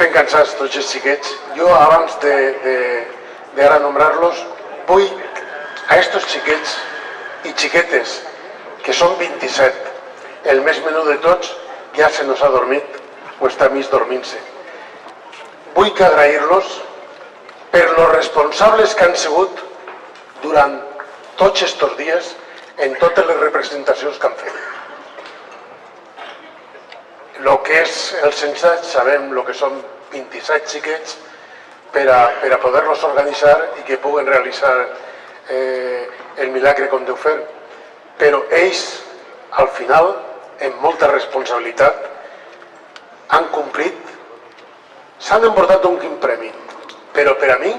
estem cansats tots els xiquets. Jo, abans d'ara nombrar-los, vull a estos xiquets i xiquetes, que són 27, el més menut de tots ja se nos ha dormit o està mig dormint-se. Vull que agrair-los per los responsables que han sigut durant tots estos dies en totes les representacions que han fet. El que és el censat, sabem el que són 27 xiquets per a poder-los organitzar i que puguen realitzar el milagre com deu fer. Però ells, al final, amb molta responsabilitat, han complit, s'han emportat un quin premi, però per a mi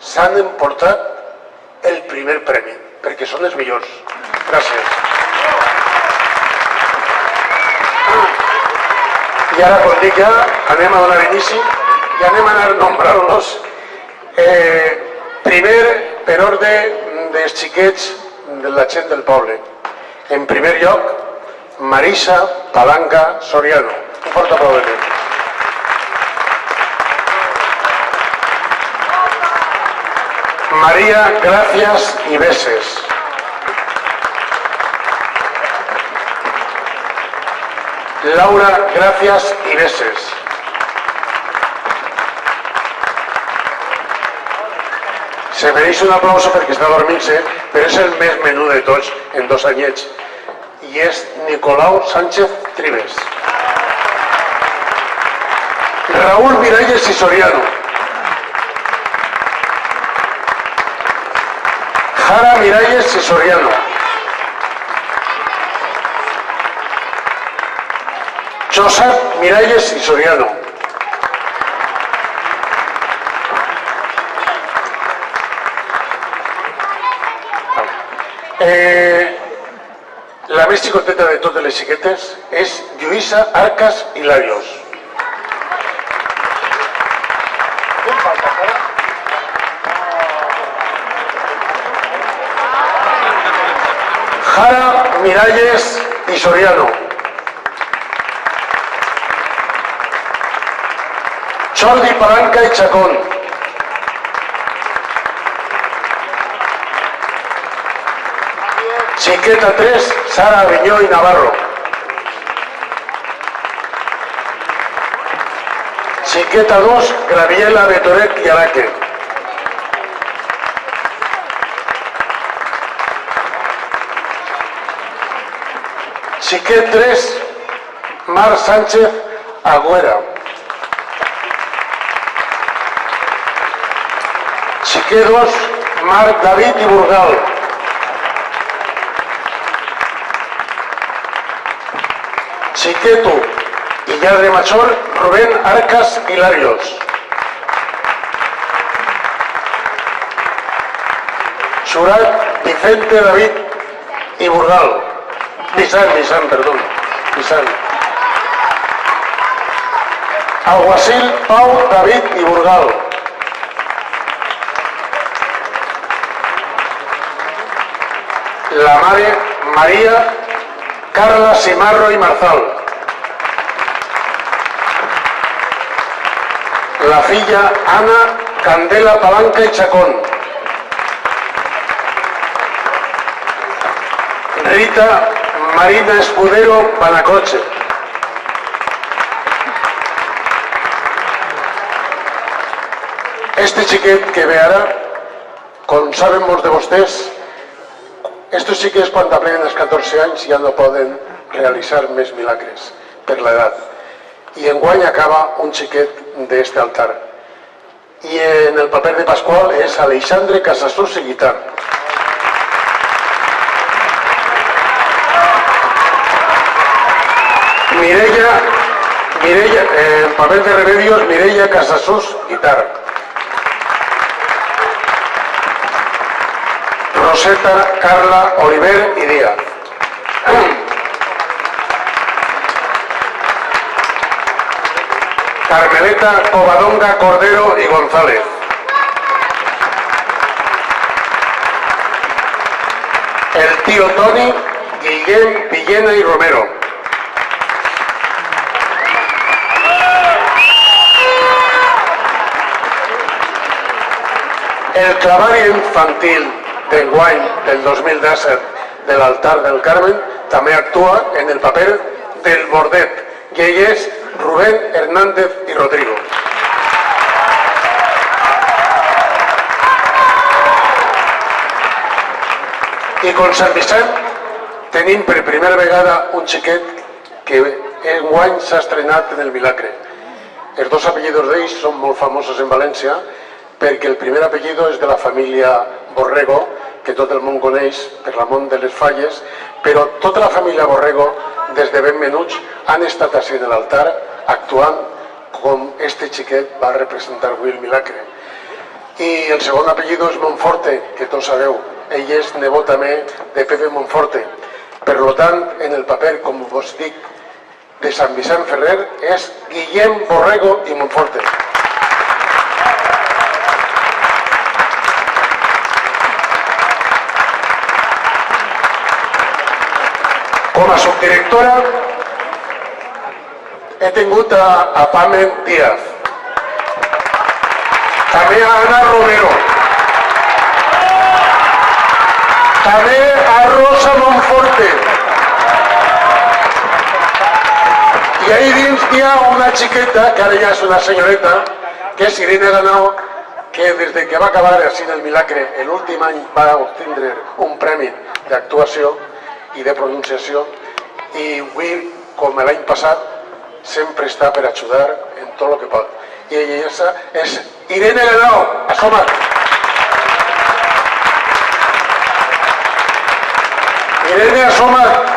s'han emportat el primer premi, perquè són els millors. Gràcies. I ara, com dic ja, anem a donar inici i anem a anar nombrant-los. Primer, per ordre dels xiquets de la gent del poble. En primer lloc, Marisa Palanca Soriano. Un fort aplaudiment. María Gracias y Beses. Laura Gracias y Beses. Se mereix un aplauso perquè està dormint-se, però és el més menú de tots en 2 anyets. I és Nicolau Sánchez Trives. Raúl Miralles y Soriano. Jara Miralles y Soriano. Josep Miralles y Soriano. La més xicoteta de totes les xiquetes és Lluïsa Arcas Hilarios. Jara Miralles y Soriano. Jordi Palanca y Chacón. Chiqueta 3, Sara Aviñó y Navarro. Chiqueta 2, Graviela Betoret y Araque. Chiquet 3, Mar Sánchez Agüera. Chiquet 2, Marc David y Burgal. Chiqueto y Lladre Machor, Rubén Arcas Hilarios. Surat Vicente David y Burgal. Vicent, perdón. Vicent. Alguacil Pau David y Burgal. La madre María Carla Simarro y Marzal. La filla Ana Candela Palanca y Chacón. Rita Marina Escudero Panacoche. Este xiquet que ve ara, com saben molts de vostès, estos xiquets quan apleguen els 14 anys ja no poden realitzar més milagres per l'edat. I enguany acaba un xiquet d'este altar. I en el paper de Pasqual és Alexandre Casasús i Guitar. Mireia, en paper de Remedios, Mireia Casasús Guitar. Roseta Carla Oliver y Díaz. Carmeleta Covadonga Cordero y González. El tío Tony, Guillén Villena y Romero. El clavari infantil d'enguany del 2017 de l'altar del Carmen també actua en el paper del bordet, i ell és Rubén Hernández i Rodrigo. I com Sant Vicent tenim per primera vegada un xiquet que enguany s'ha estrenat en el Milagre. Els dos apellidos d'ells són molt famosos en València perquè el primer apellido és de la família Borrego, que tot el món coneix per la món de les Falles, però tota la família Borrego, des de ben menuts, han estat així en l'altar actuant com este xiquet va representar avui el Milagre. I el segon apellido és Monforte, que tots sabeu. Ell és nebot també de Pepe Monforte. Per tant, en el paper, com vos dic, de Sant Vicent Ferrer és Guillem Borrego i Monforte. Com a subdirectora he tingut a Pamen Díaz, també a Ana Romero, també a Rosa Monforte, i ahí dins hi ha una xiqueta, que ara ja és una senyoreta, que és Irene Ganao, que des que va acabar així en el Milagre, l'últim any va obtindre un premi d'actuació i de pronunciació, i avui, com l'any passat, sempre està per ajudar en tot el que pot. I ella és Irene Ganao, assoma't! Irene, assoma't!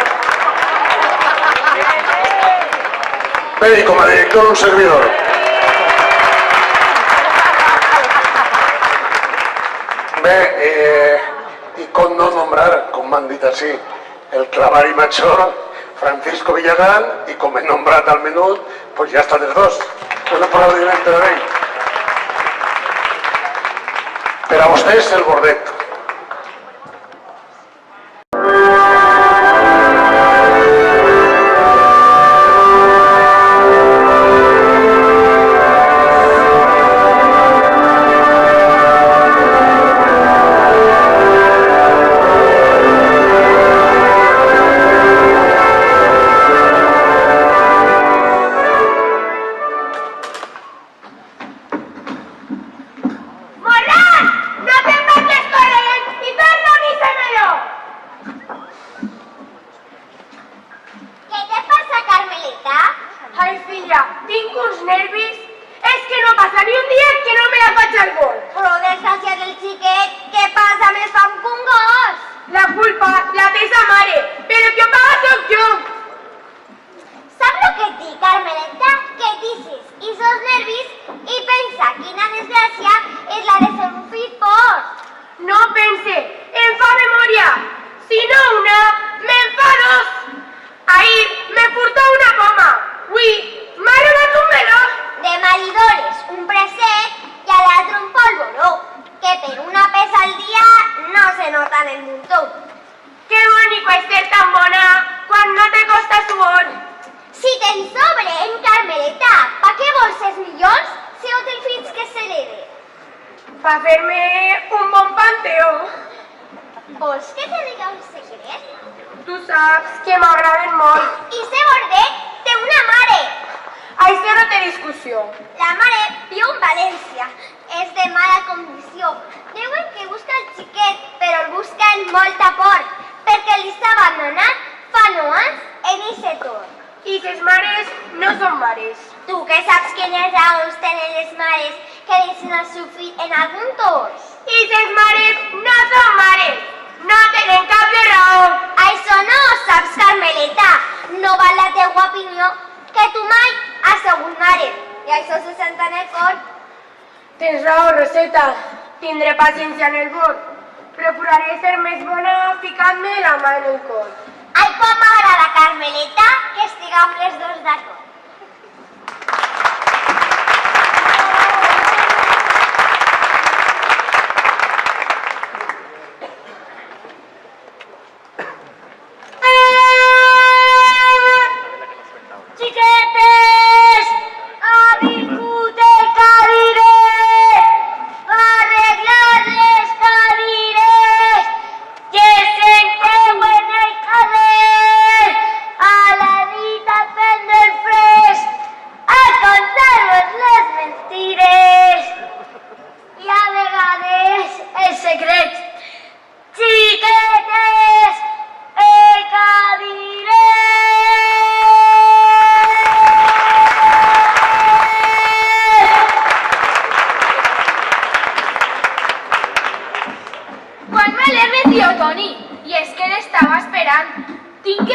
Bé, i com a director un servidor. Bé, i com no nombrar, com m'han dit així, el clavari major, Francisco Villagrán, i com he nombrat al menut, doncs ja estan els dos. Un aplaudiment per a ell. Per a vostès, el bordet. Tens raó, Roseta. Tindré paciència en el vot. Procuraré ser més bona ficant-me la mà en el cor. Ai, com m'agrada, Carmeleta, que estiguem les dos d'acord. Xiquetes, ha vingut el cadire a arreglar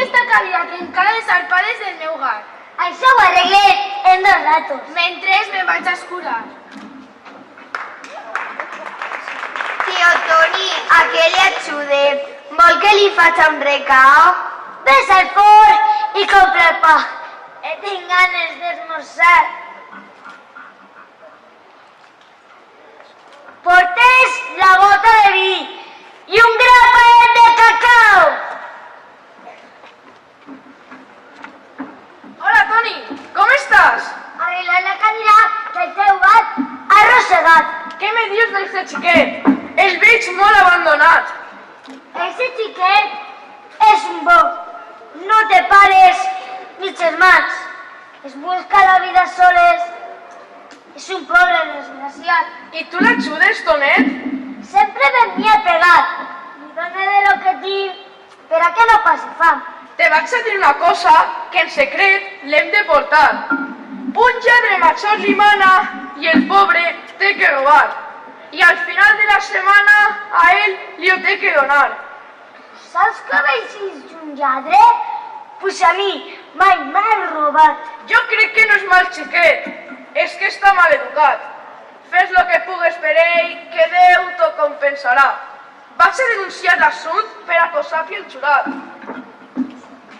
està cadira trencada de sarpades del meu gat. Això ho arreglem en 2 ratos. Mentre me'n vaig a escurar. Tio Toni, a què li ajude? Vol que li faci un recao? Ves al forn i compra el pa. Tinc ganes d'esmorzar. Portes la bota de vi i un grapat de cacao. Hola, Toni, com estàs? Arreglant la cadira que el teu gat ha arrossegat. Què me dius d'aquest xiquet? El veig molt abandonat. Ese xiquet és un bo. No té pares ni germans. Es busca la vida soles. És un pobre desgraciat. I tu l'ajudes, Tonet? Sempre venia pegat. Li dona de lo que tinc per a que no passi fam. Te vaig a dir una cosa que en secret l'hem de portar. Un lladre major li mana i el pobre té que robar. I al final de la setmana a ell li ho té que donar. Saps que veixis un lladre? Pues a mi mai m'ha robat. Jo crec que no és mal xiquet, és que està mal educat. Fes lo que pugues per ell, que Déu t'ho compensarà. Vaig a denunciar l'assunt per acosar i el jurat.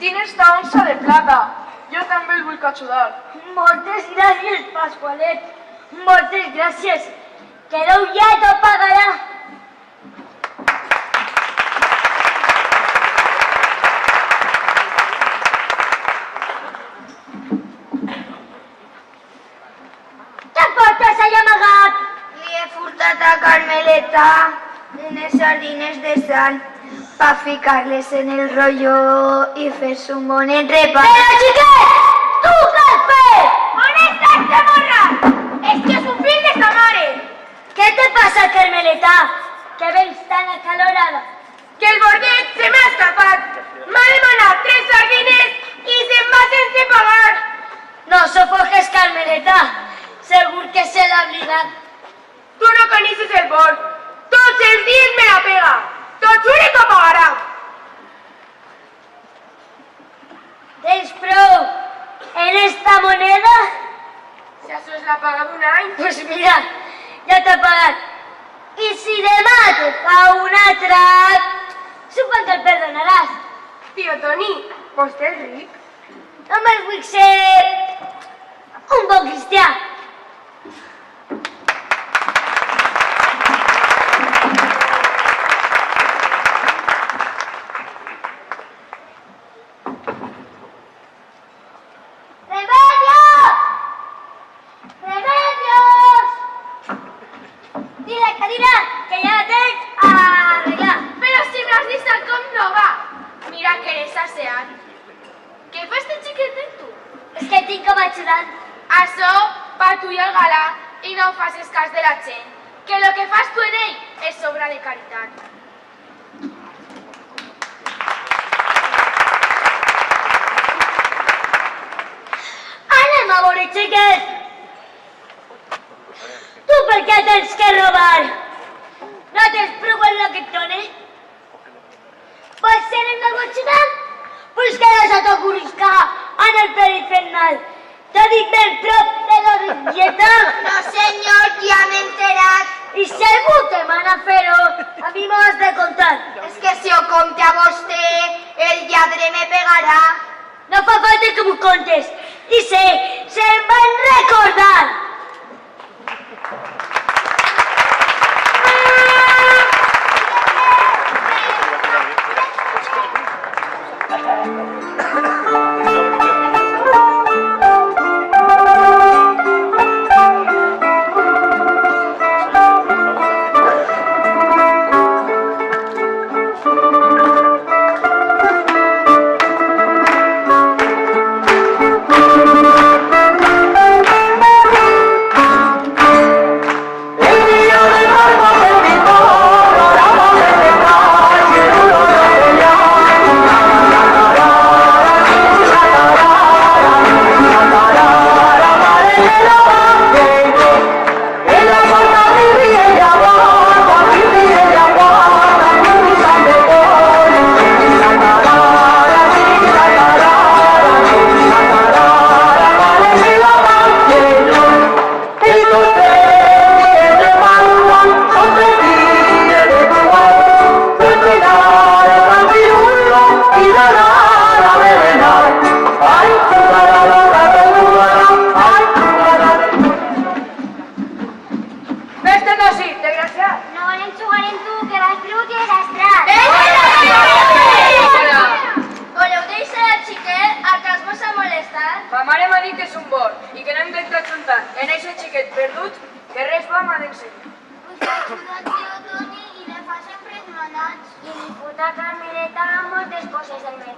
Tinc esta onça de plata, jo també el vull ajudar. Moltes gràcies, Pasqualet. Moltes gràcies. Que Déu ja t'ho pagarà. Què portes allà amagat? Li he furtat a Carmeleta unes sardines de sal pa ficar-les en el rotllo i fer-se un bon entrepà. Però, xiquet! Tu què has fet? On estàs, chamorra? És que és un fill de sa mare. Què te passa, Carmeleta? Que veus tan acalorada? Que el bordet se m'ha escapat. M'ha demanat 3 sardines i se'n va sense pagar. No sofoques, Carmeleta. Segur que se l'ha oblidat. Tu no coneixes el bord. Tots els dies me la pega. Tot jure que pagarà. Tens prou en esta moneda? Si això és la paga d'un any. Pues mira, ja t'ha pagat. I si demà te fa un altre, suposo que el perdonaràs. Tio Toni, vostè és ric? Només vull ser un bon cristià. ¡Remedios! ¡Remedios! Di la cadira, que ja la tens a arreglar. Però si m'has vist com no va. Mira que eres asseat. Què fa este xiquetet tu? És que tinc com ajudant. Això va tu i el galà i no facis cas de la gent. Que lo que fas tu en ell és obra de caritat. Anem a veure, xiquet. Tu per què tens que robar? No tens prou en lo que et done? Vols ser el meu ajudant? Pues que no se t'ocorrisca en el perifernal. T'ho dic ben prop de la dieta. No, senyor, ja m'he enterat. I si algú te mana a fer-ho, a mi m'ho has de contar. És que si ho compte a vostè, el lladre me pegarà. No fa falta que m'ho contes. I sé, se'n van recordar.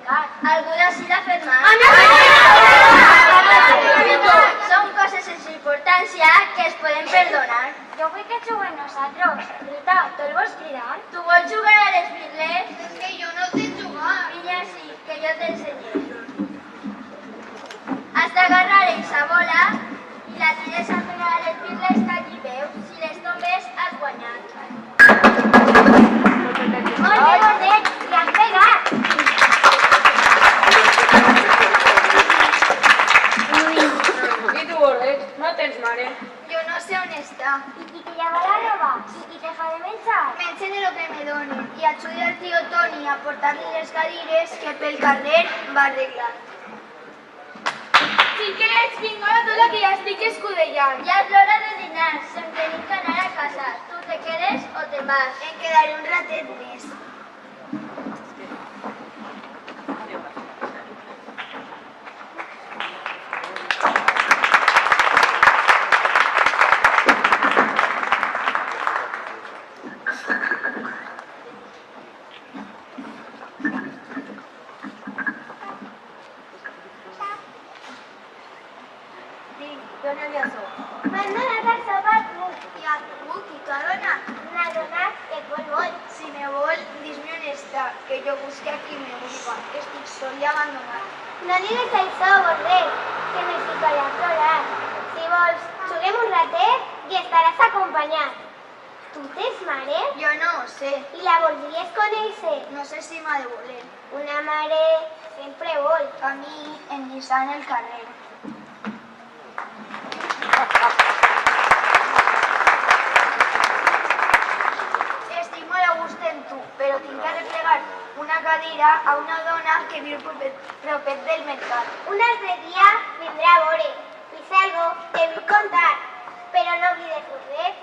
pecat. Algú d'ací l'ha fet mal. Són coses sense importància que es poden perdonar. Jo vull que juguem nosaltres. Rita, tu el vols cridar? Tu vols jugar a les birles? És que jo no sé jugar. Vine així, que jo t'ensenyaré. Has d'agarrar eixa bola i la tires a pegar a les birles que allí veus. Si les tombes, has guanyat. Molt bé, Bordet, li has pegat. I tu, Bordet, no tens mare? Jo no sé on està. I qui te llama la roba? I qui te fa de menjar? Mengen el que me donen i ajudo al tio Toni a portar-li les cadires que pel carrer va arreglar. Xiquets, vinga, tot el que ja estic escudellant. Ja és l'hora de dinar, se'm tenim que anar a casa. Tu te quedes o te vas? Em quedaré un ratet més. Dona el llaçó. M'han donat el sabat buc. I a tu, qui t'ho ha donat? M'ha donat el vol vol. Si me vol, dis-me on està, que jo busque a qui me vulga. Estic sol i abandonat. No digues això, Bordet, que me ficaré a plorar. Si vols, juguem un ratet i estaràs acompanyat. Tu tens mare? Jo no ho sé. I la voldries conèixer? No sé si m'ha de voler. Una mare sempre vol. A mi em lliçant el carrer. Estic molt a gust amb tu, però tinc que replegar una cadira a una dona que viu propet del mercat. Un altre dia vindrà a veure. I sé algo que vull contar, però no oblides Bordet.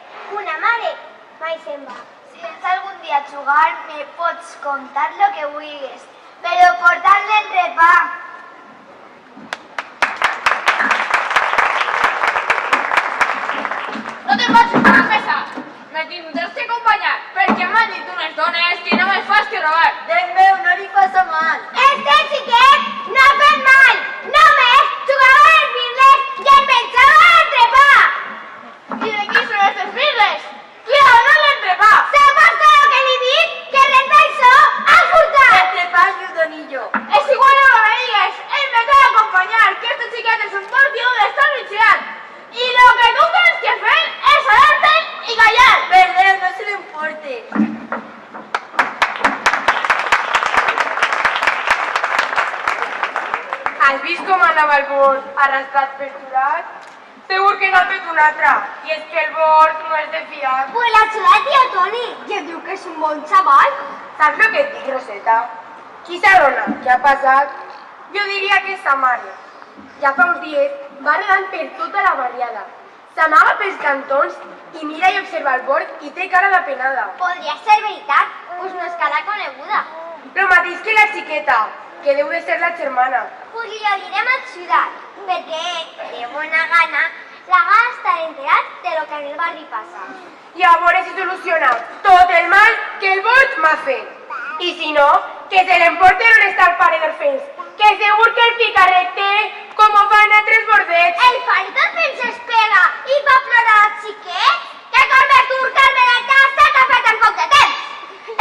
Una mare mai se'n va. Si vens algun dia a jugar, me pots contar lo que vulguis, però portar-le el repà. No te'n vagis a la mesa! Me tindràs que acompanyar, perquè m'han dit unes dones que no me fas que robar. Déu meu, no li passa mal. Este xiquet no ha fet mal. Només jugava a les birles i em menjava l'entrepà. I de qui són aquestes birles? Qui ha donat l'entrepà? S'aposta el que li dic, que res d'això ha furtat. Entrepà i un donillo. És igual a lo que digues, ell me cal acompanyar, que este xiquet és un portiu d'estar mitjant. I lo que tu tens que fer és anar-te'n i callar. Perdeu, no se l'emporte. Has vist com anava el bord arrastrat per jurat? Segur que n'ha fet un altre. I és que el bord no és de fiar. Pues la xula tio Toni, i em diu que és un bon xaval. Saps el que et dic, Roseta? Qui s'adona? Què ha passat? Jo diria que és sa mare. Ja fa uns dies va redant per tota la barriada. S'amaga pels cantons i mira i observa el bord i té cara de penada. Podria ser veritat, pues no és cara coneguda. Lo mateix que la xiqueta, que deu de ser la germana. Pues li ho direm al ciutat, perquè ell, de bona gana, la va estar enterat de lo que en el barri passa. I a veure si soluciona tot el mal que el bord m'ha fet. I si no, que se l'emporten on està el pare d'Orfens, que segur que el ficarret té com ho fan altres bordets. El pare d'Orfens es pega i va plorar al xiquet, que corre turca al de la casa que ha fet en poc de temps.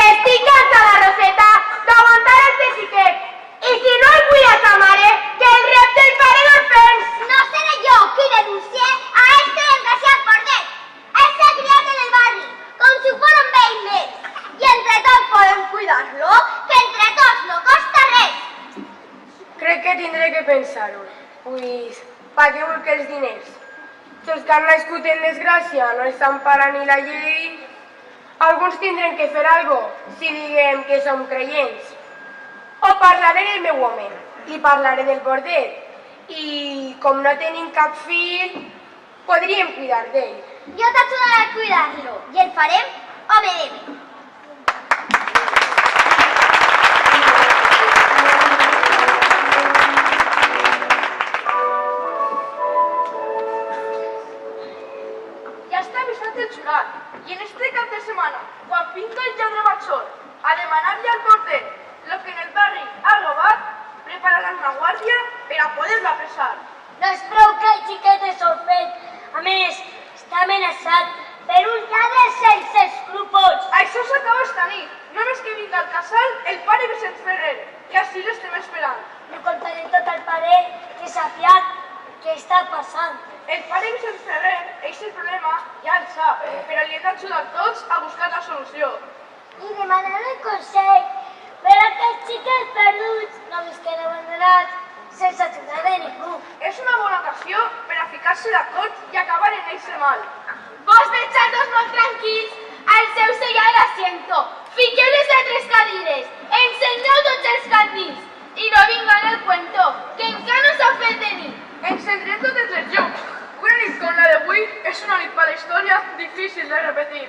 Estic cansada, Roseta, d'aguantar este xiquet. I si no el vull a sa mare, que el repte el pare d'Orfens. No seré jo qui denuncie a este desgraciat bordet. Ell s'ha criat en el barri, com si fos un vell més. I entre tots podem cuidar-lo, que entre tots no costa res. Crec que tindré que pensar-ho. Pues, pa què vull que els diners? Si els que han nascut en desgràcia no els empara ni la llei, alguns tindrem que fer algo, si diguem que som creients. O parlaré del meu home, i parlaré del bordet. I com no tenim cap fill, podríem cuidar d'ell. Jo t'ajudaré a cuidar-lo i el farem home de bé. Ja està avisat el jurat, i en este cap de setmana, quan vinga el lladre Batxor a demanar-li al bordet lo que en el barri ha robat, guàrdia per a poder-la apressar. No és prou que el xiquet és ofès. A més, està amenaçat per un lladre sense escrúpols. Això s'acaba esta nit. Només que vinga al casal el pare Vicent Ferrer, que així l'estem esperant. Li contaré tot al pare que sàpiga què està passant. El pare Vicent Ferrer, eixe problema, ja el sap, però li hem d'ajudar tots a buscar la solució. I demanaré consell per a aquests xiquets perduts no visquen abandonats sense ajuda de ningú. És una bona ocasió per a ficar-se d'acord i acabar en eixe mal. Vos deixar-nos molt tranquils al seu sellar l'asiento. Fiqueu-les a 3 cadires, ensenyeu tots els candils i no vingan el cuento, que encara no s'ha fet de nit. Encendrem totes les llums. Una nit com la d'avui és una nit per la història difícil de repetir.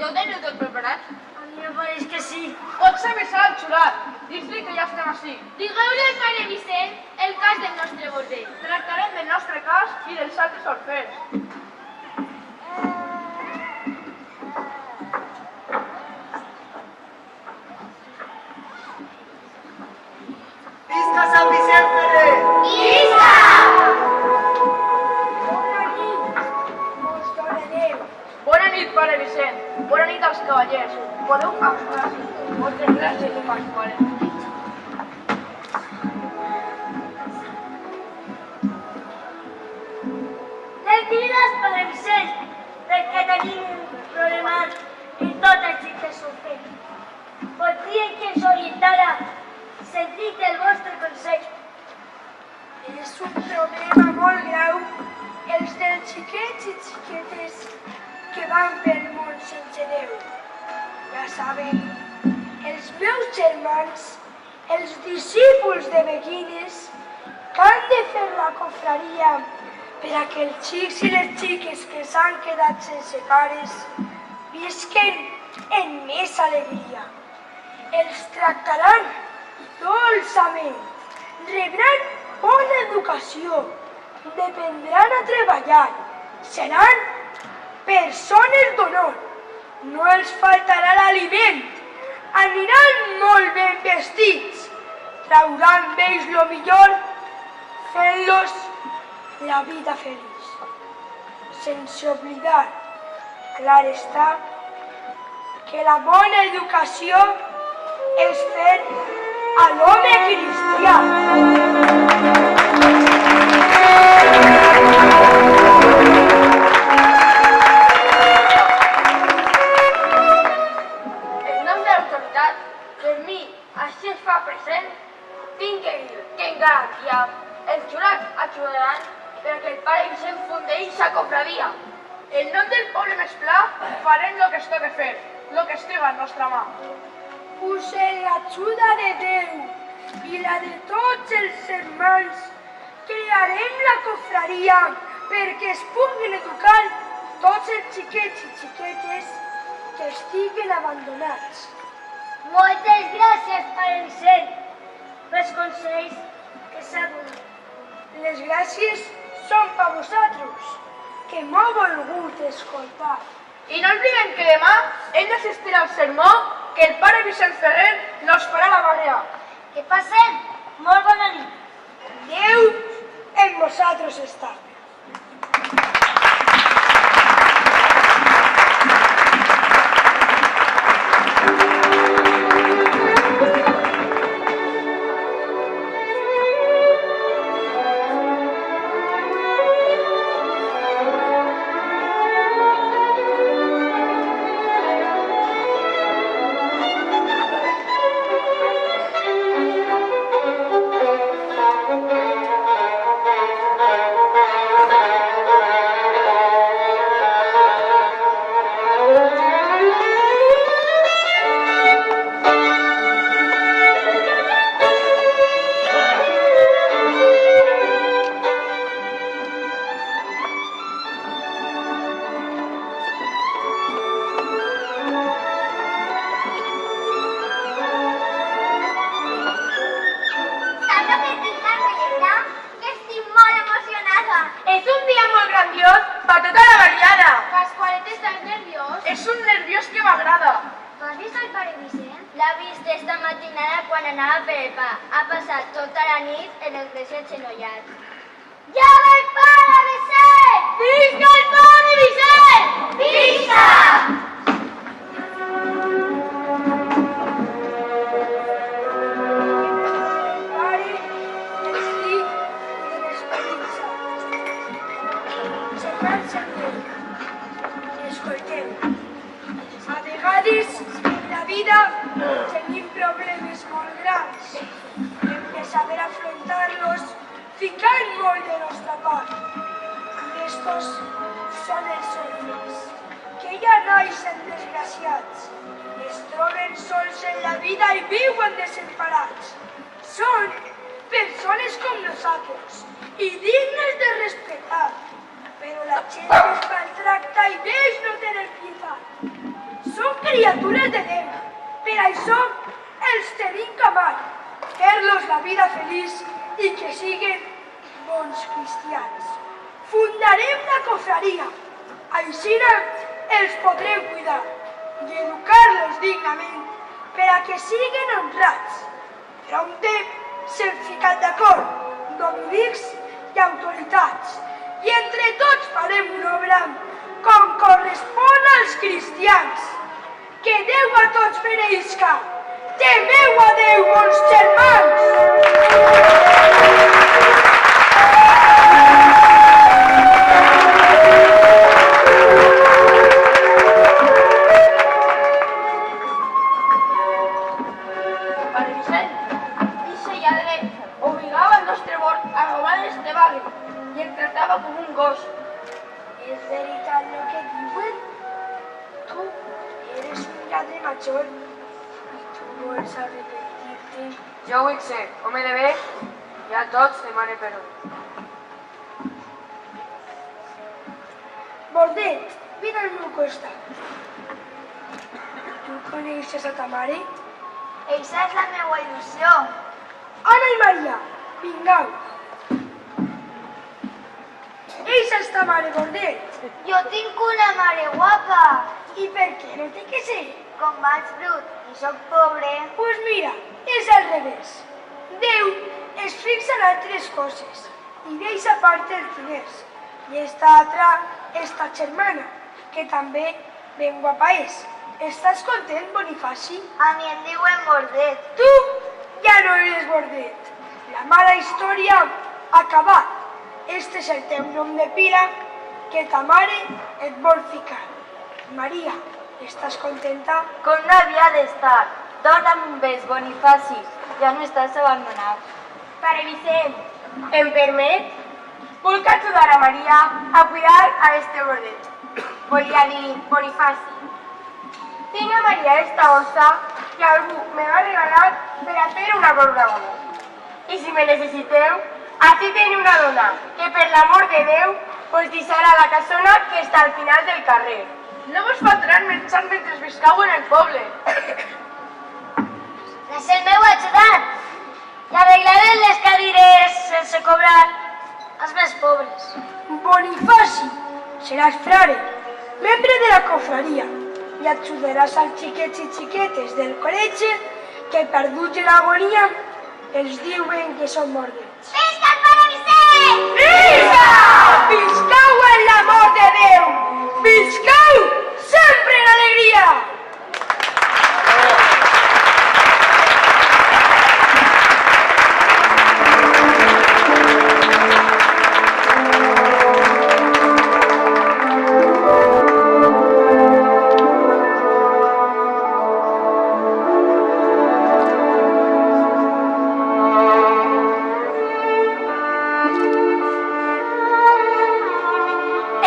Ja ho teniu tot preparat? A mi em pareix que sí. Pots avisar al xurat. Dis-li que ja estem ací. Digueu-li al pare Vicent el cas del nostre bordell. Tractarem del nostre cas i dels altres orfers. Visca Sant Vicent Ferrer! Bona nit, pare Vicent. Bona nit als cavallers. Podeu ajudar-se. Moltes gràcies i pas, pare. Tranquil·les, pare Vicent, perquè tenim un problema en tot el xic sofert. Voldríem que ens orientara, sentit el vostre consell. És un problema molt greu, els dels xiquets i xiquetes que van pel món sense Déu. Ja saben, els meus germans, els discípuls de Beguines, que han de fer la confraria per a que els xics i les xiques que s'han quedat sense pares visquen en més alegria. Els tractaran dolçament, rebran bona educació, dependran a treballar, seran persones d'honor, no els faltarà l'aliment, aniran molt ben vestits, trauran d'ells lo millor, fent-los la vida feliç. Sense oblidar, clar està, que la bona educació és fer a l'home cristià. En nom de l'autoritat, per mi, així es fa present, tinc que dir que en garantia els jurats ajudaran perquè el pare Vicent fundeix la confraria. En nom del poble més pla, farem lo que es toca fer, lo que estiga en nostra mà. Usem l'ajuda de Déu i la de tots els germans, crearem la confraria perquè es puguin educar tots els xiquets i xiquetes que estiguen abandonats. Moltes gràcies, pare Vicent, pels consells que s'ha donat. Les gràcies són per vosaltres, que m'heu volgut escoltar. I no oblidem que demà hem d'assistir al sermó que el pare Vicent Ferrer nos farà la barrea. Que passem molt bona nit. Déu en vosaltres està. És un dia molt grandiós per tota la barriada. Pasqualet, estàs nerviós? És un nerviós que m'agrada. Tu has vist el pare Vicent? L'ha vist esta matinada quan anava per el pa. Ha passat tota la nit en l'església engenollat. Ja va el pare Vicent! Visca el pare Vicent! Visca! Pare, del Fill i de l'Esperit Sant. Germans en Déu, escolteu. A vegades en la vida tenim problemes molt grans. Hem de saber afrontar-los ficant molt de nostra part. I estos són els orfes, que ja naixen desgraciats. Es troben sols en la vida i viuen desemparats. Són persones com nosaltres i dignes de respectar, però la gent els maltracta i d'ells no tenen pietat. Són criatures de Déu, per això els tenim que amar, fer-los la vida feliç i que siguin bons cristians. Fundarem la cofraria, així els podrem cuidar i educar-los dignament per a que siguin honrats. Prompte s'hem ficat d'acord, dominics i autoritats, i entre tots farem una obra com correspon als cristians. Que Déu a tots beneïsca. Temeu a Déu, bons germans! Pare Vicent, ixe lladre obligava el nostre bord a robar este barri i el tractava com un gos. És veritat el que diuen? Tu eres un lladre major i tu vols arrepentir-te. Jo ho vull ser, home de bé, i a tots demane perdó. Bordet, vine al meu costat. Tu coneixes a ta mare? Eixa és la meva il·lusió. Anna i Maria, vingueu. Eixa és ta mare, Bordet. Jo tinc una mare guapa. I per què no té que ser? Com vaig brut i sóc pobre. Pues mira, és al revés. Déu es fixa en altres coses i deixa a part els diners. I esta altra és ta germana, que també ben guapa és. Estàs content, Bonifaci? A mi em diuen Bordet. Tu ja no eres Bordet. La mala història ha acabat. Este és el teu nom de pila que ta mare et vol ficar. Maria, estàs contenta? Com no havia d'estar? Dona'm un bes, Bonifaci. Ja no estàs abandonat. Pare Vicent, em permet? Vull ajudar a Maria a cuidar a este bordet. Volia dir Bonifaci. Tinc a Maria esta ossa que algú me va regalar per a fer una programa. I si me necessiteu, així teniu una dona que per l'amor de Déu us deixarà la casona que està al final del carrer. No vos faltaran menjar mentre viscau en el poble. És el meu ajudant. I arreglarem les cadires sense cobrar als més pobres. Bonifaci, seràs frare, membre de la cofraria, i ajudaràs als xiquets i xiquetes del col·legi que, perduts en agonia, els diuen que són bordets. Visca el pare Vicent! Visca! Viscau en l'amor de Déu! Viscau sempre en alegria!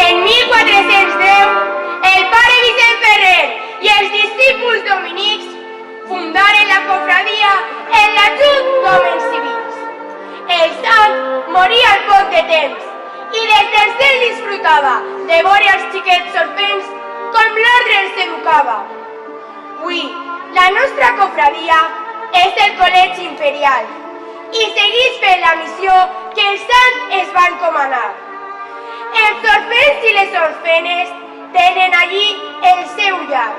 En 1410, el pare Vicent Ferrer i els discípuls dominics fundaren la cofradia en l'ajut d'homes civils. El sant moria al poc de temps i des del cel disfrutava de veure els xiquets orfens com l'ordre els educava. Avui, la nostra cofradia és el Col·legi Imperial i segueix fent la missió que el sant es va encomanar. Els orfens i les orfenes tenen allí el seu llar.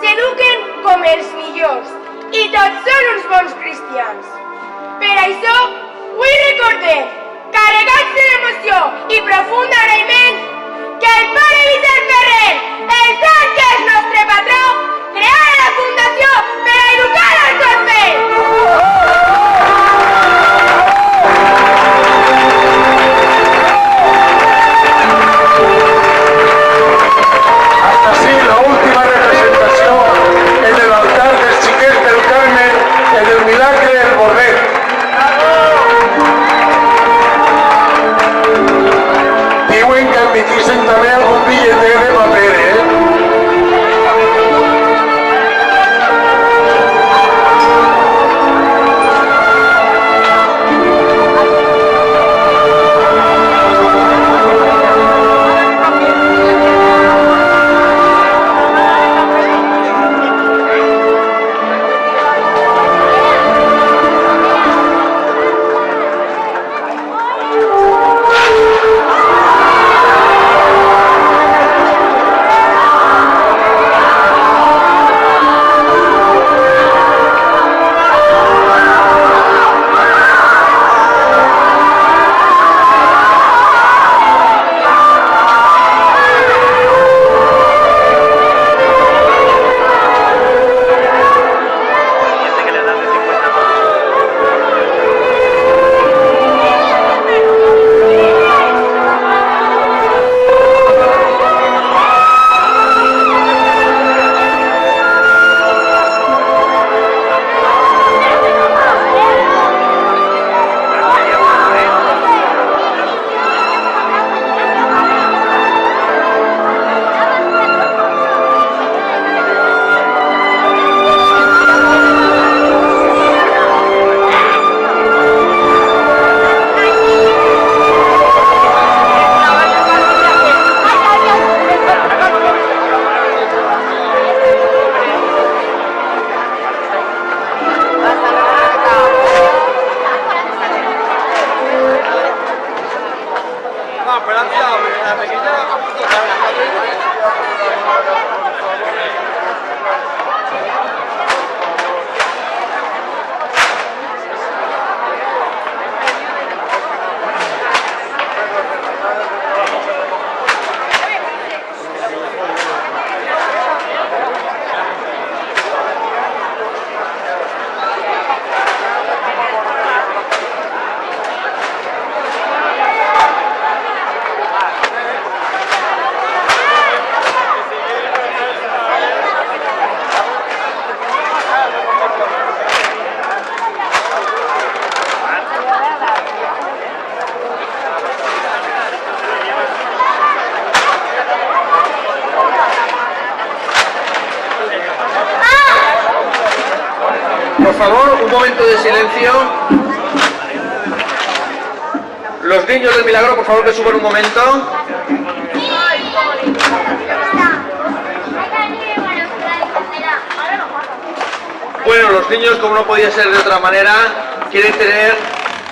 S'eduquen com els millors i tots són uns bons cristians. Per això, avui recordem, carregats d'emoció i profund agraïment, que el pare Vicent Ferrer, el sant que és nostre patró, crearà la fundació per a educar els orfens. Hasta así la última representación en el altar del Xiquet del Carmen en el Milagre del Bordet. Diuen que admitixen també algun bitllet de paper, Por favor, un momento de silencio. Los niños del Milagro, por favor, que suban un momento. Bueno, los niños, como no podía ser de otra manera, quieren tener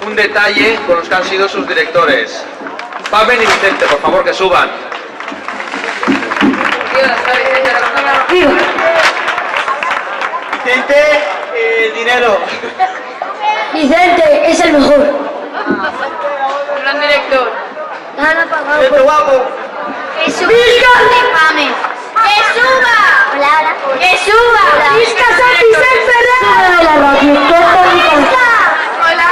un detalle con los que han sido sus directores. Pamen y Vicente, por favor, que suban. Vicente, dinero. Vicente es el mejor. Gran director. Han apagado. Vicente guapo. ¡Que suba! ¡Que suba! Hola, hola. ¡Que suba! ¡Visca San Vicente Ferrer! ¡Sube la radio! ¡Hola! ¡Hola!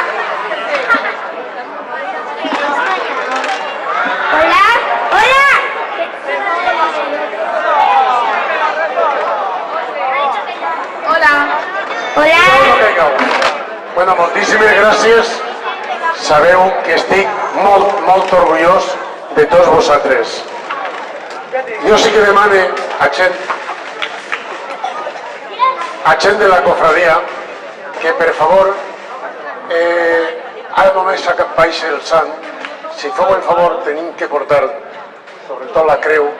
¡Hola! Hola. ¡Hola! Bueno, moltíssimes gràcies. Sabeu que estic molt orgullós de tots vosaltres. Jo sí que demane a gent de la cofradia que per favor ara només baixa el sant. Si feu el favor tenim que portar sobretot la creu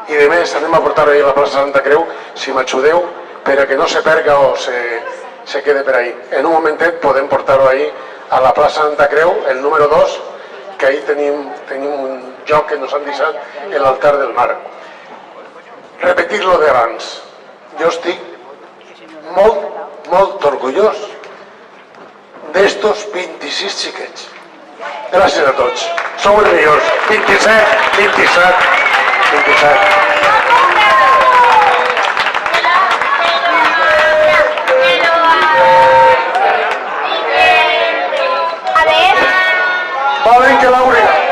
i de més anem a portar ahí a la plaça Santa Creu, si m'ajudeu, per a que no se perga o se quede per ahí. En un momentet podem portar-ho ahí a la plaça Santa Creu, el número 2, que ahir tenim un lloc que ens han deixat, l'altar del mar. Repetir lo d'abans. Jo estic molt orgullós d'estos 26 xiquets. Gràcies a tots. Sou els millors. 27. Valen que Laura.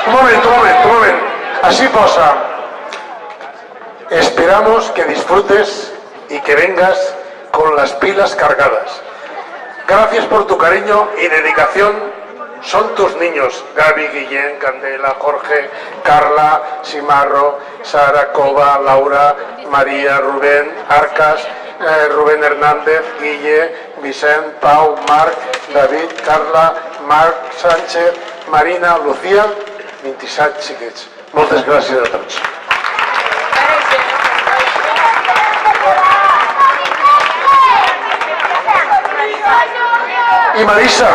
Un moment. Así posa. Esperamos que disfrutes y que vengas con las pilas cargadas. Gracias por tu cariño y dedicación. Son tus niños, Gaby, Guillén, Candela, Jorge, Carla, Simarro, Sara, Cova, Laura, María, Rubén, Arcas, Rubén Hernández, Guille, Vicent, Pau, Marc, David, Carla, Marc, Sánchez, Marina, Lucía, 27 xiquets. Moltes gràcies a tots. I Marisa,